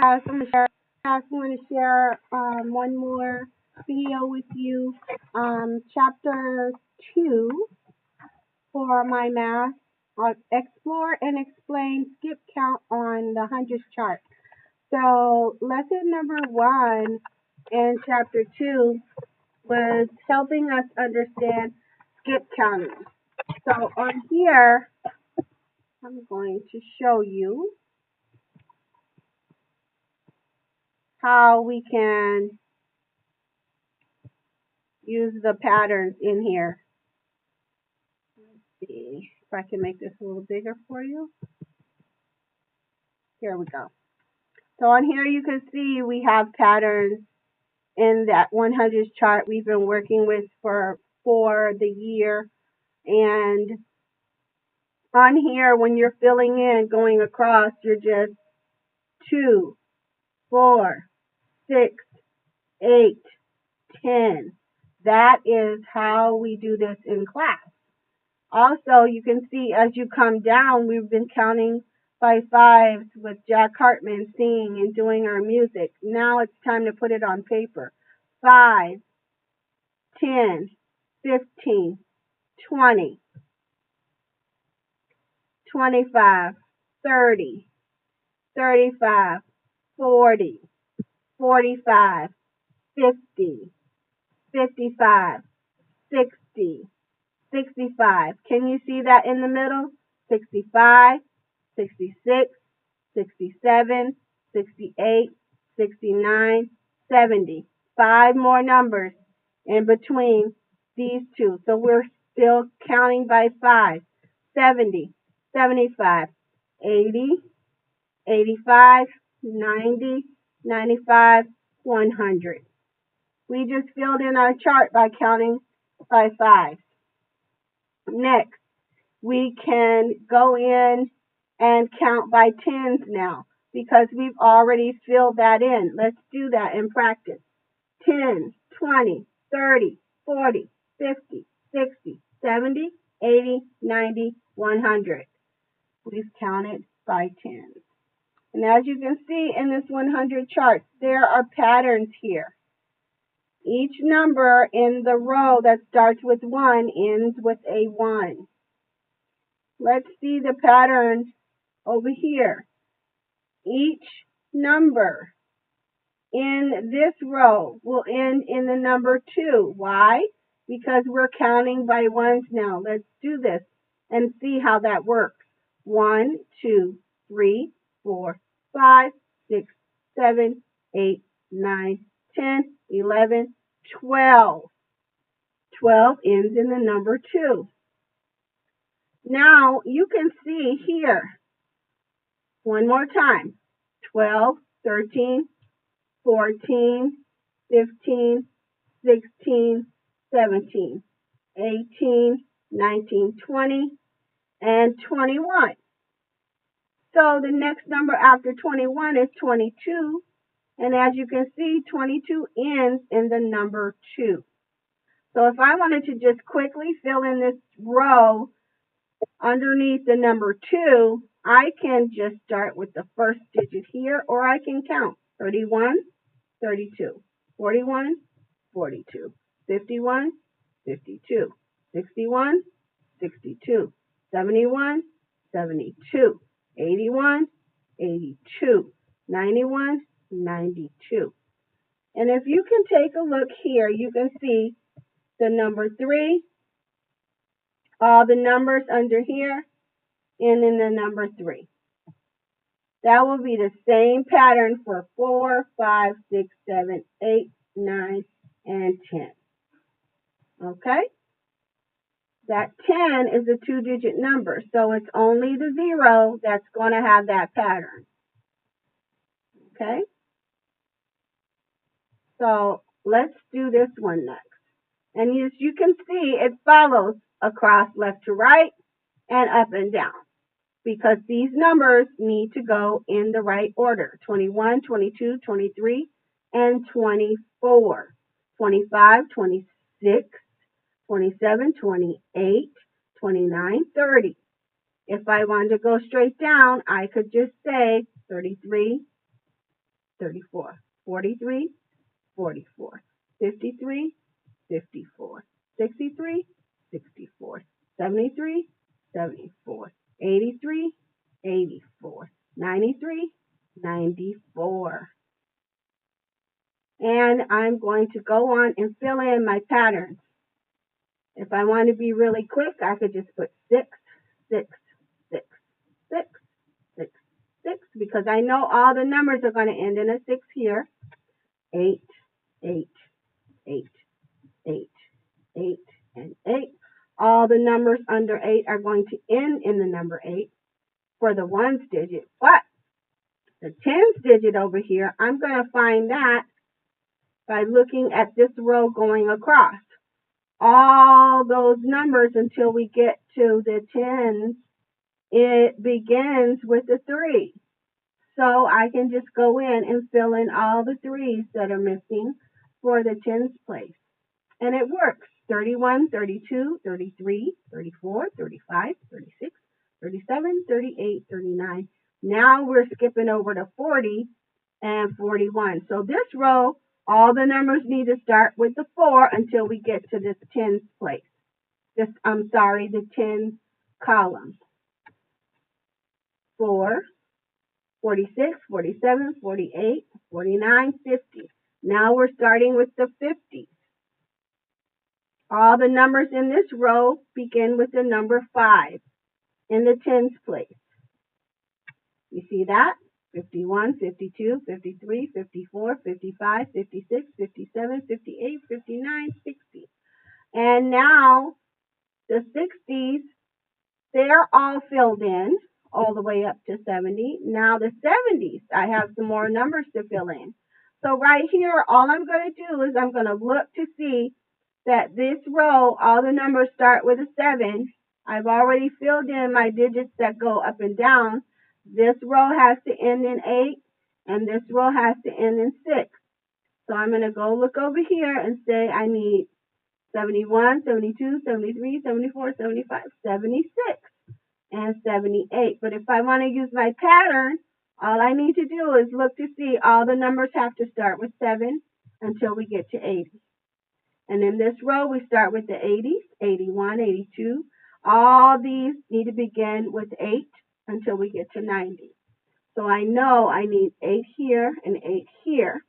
I just want to share one more video with you. Chapter 2 for my math. Explore and explain skip count on the hundredths chart. So lesson number 1 in chapter 2 was helping us understand skip counting. So on here, I'm going to show you how we can use the patterns in here. Let's see if I can make this a little bigger for you. Here we go. So on here you can see we have patterns in that 100 chart we've been working with for the year. And on here, when you're filling in, going across, you're just 2, 4, 6, 8, 10. That is how we do this in class. Also, you can see as you come down, we've been counting by fives with Jack Hartman singing and doing our music. Now it's time to put it on paper. 5, 10, 15, 20, 25, 30, 35, 40, 45, 50, 55, 60, 65. Can you see that in the middle? 65, 66, 67, 68, 69, 70. 5 more numbers in between these two. So we're still counting by 5. 70, 75, 80, 85, 90, 95, 100. We just filled in our chart by counting by 5. Next, we can go in and count by tens now because we've already filled that in. Let's do that in practice. 10, 20, 30, 40, 50, 60, 70, 80, 90, 100. We've counted by tens. And as you can see in this 100 chart, there are patterns here. Each number in the row that starts with 1 ends with a 1. Let's see the patterns over here. Each number in this row will end in the number 2. Why? Because we're counting by ones now. Let's do this and see how that works. 1, 2, 3, 4, 5, 6, 7, 8, 9, 10, 11, 12. 12 ends in the number 2. Now you can see here, one more time, 12, 13, 14, 15, 16, 17, 18, 19, 20, and 21. So the next number after 21 is 22. And as you can see, 22 ends in the number 2. So if I wanted to just quickly fill in this row underneath the number 2, I can just start with the first digit here, or I can count 31, 32, 41, 42, 51, 52, 61, 62, 71, 72, 81, 82, 91, 92. And if you can take a look here, you can see the number 3, all the numbers under here, and then the number 3. That will be the same pattern for 4, 5, 6, 7, 8, 9, and 10. Okay? That 10 is a 2-digit number, so it's only the 0 that's going to have that pattern. Okay? So let's do this one next. And as you can see, it follows across left to right and up and down because these numbers need to go in the right order. 21, 22, 23, and 24. 25, 26, 27, 28, 29, 30. If I wanted to go straight down, I could just say 33, 34, 43, 44, 53, 54, 63, 64, 73, 74, 83, 84, 93, 94. And I'm going to go on and fill in my patterns. If I want to be really quick, I could just put 6, 6, 6, 6, 6, 6, because I know all the numbers are going to end in a 6 here. 8, 8, 8, 8, 8, and 8. All the numbers under 8 are going to end in the number 8 for the ones digit. But the tens digit over here, I'm going to find that by looking at this row going across. All those numbers until we get to the tens, it begins with a 3. So I can just go in and fill in all the 3s that are missing for the tens place. And it works. 31, 32, 33, 34, 35, 36, 37, 38, 39. Now we're skipping over to 40 and 41. So this row, all the numbers need to start with the 4 until we get to this tens place. The tens column. 4, 46, 47, 48, 49, 50. Now we're starting with the 50s. All the numbers in this row begin with the number 5 in the tens place. You see that? 51, 52, 53, 54, 55, 56, 57, 58, 59, 60. And now the 60s, they're all filled in all the way up to 70. Now the 70s, I have some more numbers to fill in. So right here, all I'm going to do is I'm going to look to see that this row, all the numbers start with a 7. I've already filled in my digits that go up and down. This row has to end in 8, and this row has to end in 6. So I'm going to go look over here and say I need 71, 72, 73, 74, 75, 76, and 78. But if I want to use my pattern, all I need to do is look to see all the numbers have to start with 7 until we get to 80. And in this row, we start with the 80s, 81, 82. All these need to begin with 8 until we get to 90. So I know I need 8 here and 8 here.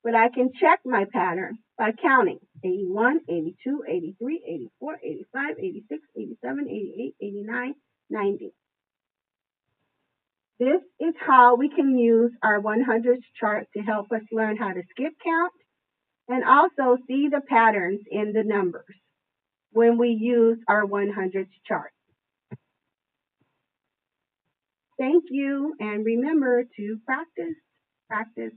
But I can check my pattern by counting 81, 82, 83, 84, 85, 86, 87, 88, 89, 90. This is how we can use our 100s chart to help us learn how to skip count and also see the patterns in the numbers when we use our 100s chart. Thank you, and remember to practice, practice,